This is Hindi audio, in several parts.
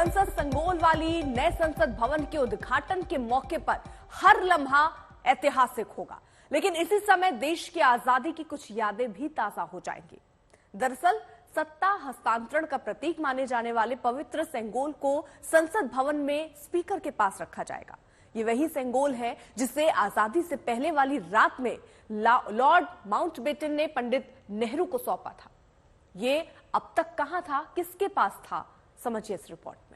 संसद संगोल वाली नए संसद भवन के उद्घाटन के मौके पर हर लम्हा ऐतिहासिक होगा, लेकिन इसी समय देश की आजादी की कुछ यादें भी ताजा हो जाएंगी। दरअसल सत्ता हस्तांतरण का प्रतीक माने जाने वाले पवित्र सेंगोल को संसद भवन में स्पीकर के पास रखा जाएगा। ये वही सेंगोल है जिसे आजादी से पहले वाली रात में लॉर्ड माउंटबेटन ने पंडित नेहरू को सौंपा था। ये अब तक कहां था, किसके पास था, समझिए इस रिपोर्ट में।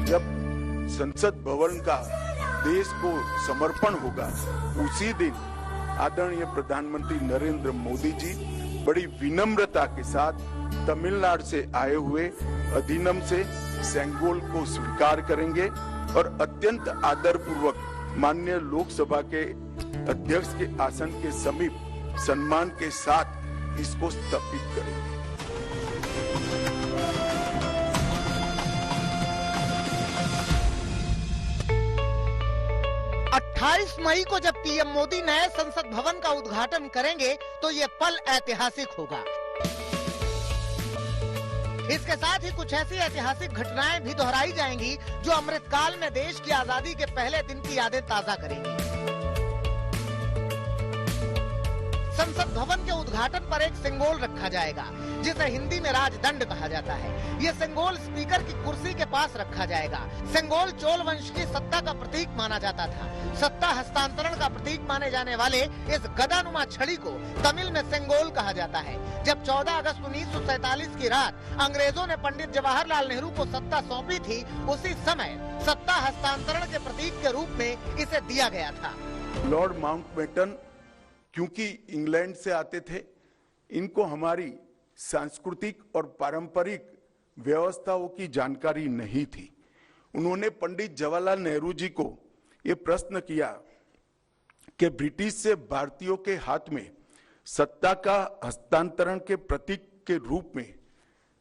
जब संसद भवन का देश को समर्पण होगा, उसी दिन आदरणीय प्रधानमंत्री नरेंद्र मोदी जी बड़ी विनम्रता के साथ तमिलनाडु से आए हुए अधिनम से सेंगोल को स्वीकार करेंगे और अत्यंत आदरपूर्वक माननीय लोकसभा के अध्यक्ष के आसन के समीप सम्मान के साथ इसको स्थापित करेंगे। 28 मई को जब पीएम मोदी नए संसद भवन का उद्घाटन करेंगे तो ये पल ऐतिहासिक होगा। इसके साथ ही कुछ ऐसी ऐतिहासिक घटनाएं भी दोहराई जाएंगी जो अमृतकाल में देश की आजादी के पहले दिन की यादें ताजा करेंगी। संसद भवन के उद्घाटन पर एक सेंगोल रखा जाएगा जिसे हिंदी में राजदंड कहा जाता है। ये सेंगोल स्पीकर की कुर्सी के पास रखा जाएगा। सेंगोल चोल वंश की सत्ता का प्रतीक माना जाता था। सत्ता हस्तांतरण का प्रतीक माने जाने वाले इस गदानुमा छड़ी को तमिल में सेंगोल कहा जाता है। जब 14 अगस्त 1947 की रात अंग्रेजों ने पंडित जवाहरलाल नेहरू को सत्ता सौंपी थी, उसी समय सत्ता हस्तांतरण के प्रतीक के रूप में इसे दिया गया था। लॉर्ड माउंटबेटन क्योंकि इंग्लैंड से आते थे, इनको हमारी सांस्कृतिक और पारंपरिक व्यवस्थाओं की जानकारी नहीं थी। उन्होंने पंडित जवाहरलाल नेहरू जी को ये प्रश्न किया कि ब्रिटिश से भारतीयों के हाथ में सत्ता का हस्तांतरण के प्रतीक के रूप में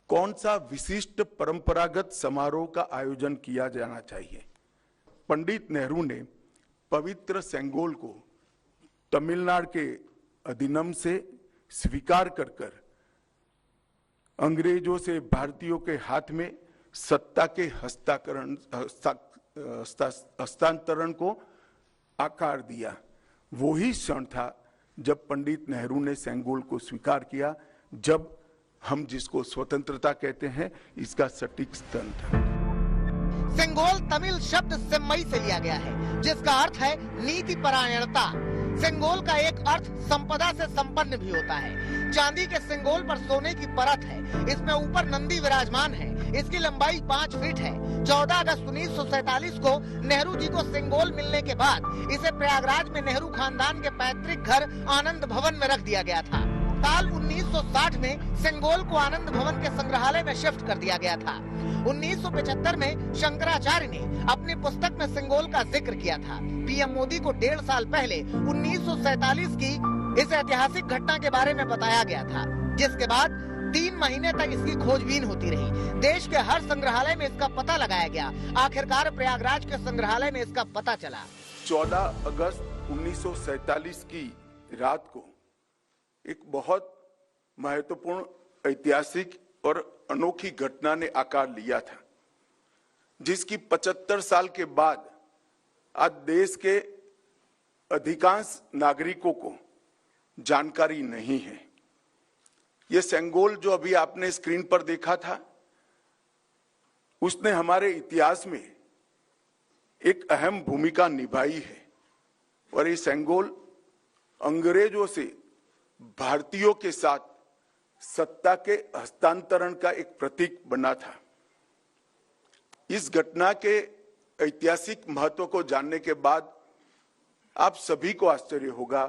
कौन सा विशिष्ट परंपरागत समारोह का आयोजन किया जाना चाहिए। पंडित नेहरू ने पवित्र सेंगोल को तमिलनाडु के अधिनम से स्वीकार कर अंग्रेजों से भारतीयों के हाथ में सत्ता के हस्तांतरण को आकार दिया। वही क्षण था जब पंडित नेहरू ने सेंगोल को स्वीकार किया, जब हम जिसको स्वतंत्रता कहते हैं, इसका सटीक स्थान था। सेंगोल तमिल शब्द सेम्मई से लिया गया है, जिसका अर्थ है नीति परायणता। सेंगोल का एक अर्थ संपदा से संपन्न भी होता है। चांदी के सेंगोल पर सोने की परत है। इसमें ऊपर नंदी विराजमान है। इसकी लंबाई 5 फीट है। 14 अगस्त 1947 को नेहरू जी को सेंगोल मिलने के बाद इसे प्रयागराज में नेहरू खानदान के पैतृक घर आनंद भवन में रख दिया गया था। साल 1960 में सेंगोल को आनंद भवन के संग्रहालय में शिफ्ट कर दिया गया था। 1975 में शंकराचार्य ने अपनी पुस्तक में सेंगोल का जिक्र किया था। पीएम मोदी को 1.5 साल पहले 1947 की इस ऐतिहासिक घटना के बारे में बताया गया था, जिसके बाद 3 महीने तक इसकी खोजबीन होती रही। देश के हर संग्रहालय में इसका पता लगाया गया। आखिरकार प्रयागराज के संग्रहालय में इसका पता चला। 14 अगस्त 1947 की रात को एक बहुत महत्वपूर्ण ऐतिहासिक और अनोखी घटना ने आकार लिया था, जिसकी 75 साल के बाद आज देश के अधिकांश नागरिकों को जानकारी नहीं है। यह सेंगोल जो अभी आपने स्क्रीन पर देखा था, उसने हमारे इतिहास में एक अहम भूमिका निभाई है और ये सेंगोल अंग्रेजों से भारतीयों के साथ सत्ता के हस्तांतरण का एक प्रतीक बना था। इस घटना के ऐतिहासिक महत्व को जानने के बाद आप सभी को आश्चर्य होगा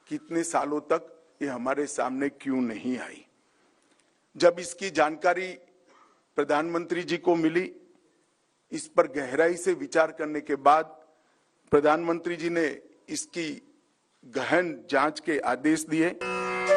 कि इतने सालों तक ये हमारे सामने क्यों नहीं आई। जब इसकी जानकारी प्रधानमंत्री जी को मिली, इस पर गहराई से विचार करने के बाद प्रधानमंत्री जी ने इसकी गहन जांच के आदेश दिए।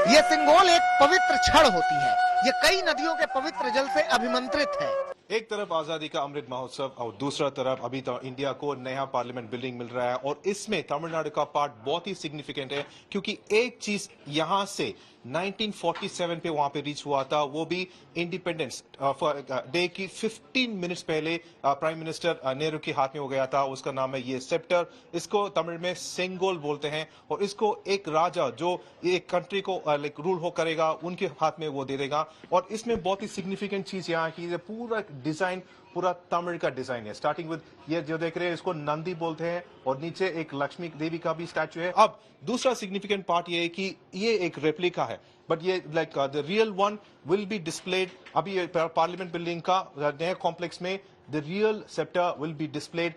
ये सेंगोल एक पवित्र छड़ होती है। ये कई नदियों के पवित्र जल से अभिमंत्रित है। एक तरफ आजादी का अमृत महोत्सव और दूसरा तरफ अभी तो इंडिया को नया पार्लियामेंट बिल्डिंग मिल रहा है और इसमें तमिलनाडु का पार्ट बहुत ही सिग्निफिकेंट है क्योंकि एक चीज यहां से 1947 पे वहां पे रीच हुआ था, वो भी इंडिपेंडेंस डे की 15 मिनट्स पहले प्राइम मिनिस्टर नेहरू के हाथ में हो गया था। उसका नाम है ये सेप्टर, इसको तमिल में सेंगोल बोलते हैं और इसको एक राजा जो एक कंट्री को लाइक रूल हो करेगा उनके हाथ में वो दे देगा। और इसमें बहुत ही सिग्निफिकेंट चीज यहाँ की पूरा डिजाइन पूरा तमिल का डिजाइन है, स्टार्टिंग विद ये जो देख रहे हैं इसको नंदी बोलते हैं और नीचे एक लक्ष्मी देवी का भी स्टैचू है। अब दूसरा सिग्निफिकेंट पार्ट ये है कि ये एक रेप्लिका है बट ये like the real one will be displayed अभी पार्लियामेंट बिल्डिंग का नया कॉम्प्लेक्स में, the real sceptre will be displayed.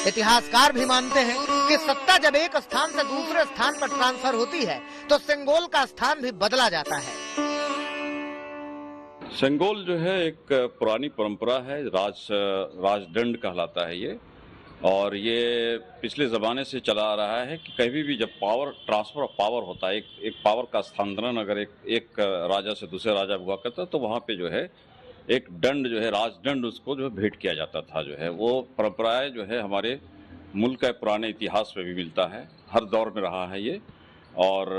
इतिहासकार भी मानते हैं कि सत्ता जब एक स्थान से दूसरे स्थान पर ट्रांसफर होती है तो सेंगोल का स्थान भी बदला जाता है। सेंगोल जो है एक पुरानी परंपरा है, राजदंड कहलाता है ये, और ये पिछले ज़माने से चला आ रहा है कि कभी भी जब पावर ट्रांसफर ऑफ पावर होता है, एक पावर का स्थानांतरण अगर एक राजा से दूसरे राजा हुआ करता तो वहाँ पे जो है एक दंड जो है राजदंड उसको जो है भेंट किया जाता था। जो है वो परंपराएं जो है हमारे मुल्क के पुराने इतिहास में भी मिलता है, हर दौर में रहा है ये। और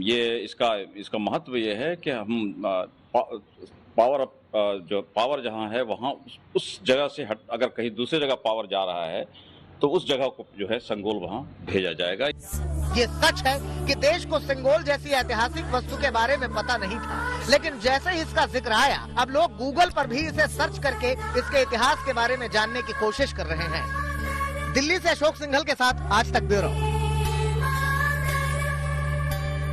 ये इसका महत्व ये है कि हम पावर जहाँ है वहाँ उस जगह से अगर कहीं दूसरी जगह पावर जा रहा है तो उस जगह को जो है सेंगोल वहाँ भेजा जाएगा। ये सच है कि देश को सेंगोल जैसी ऐतिहासिक वस्तु के बारे में पता नहीं था, लेकिन जैसे ही इसका जिक्र आया अब लोग गूगल पर भी इसे सर्च करके इसके इतिहास के बारे में जानने की कोशिश कर रहे हैं। दिल्ली से अशोक सिंघल के साथ आज तक ब्यूरो।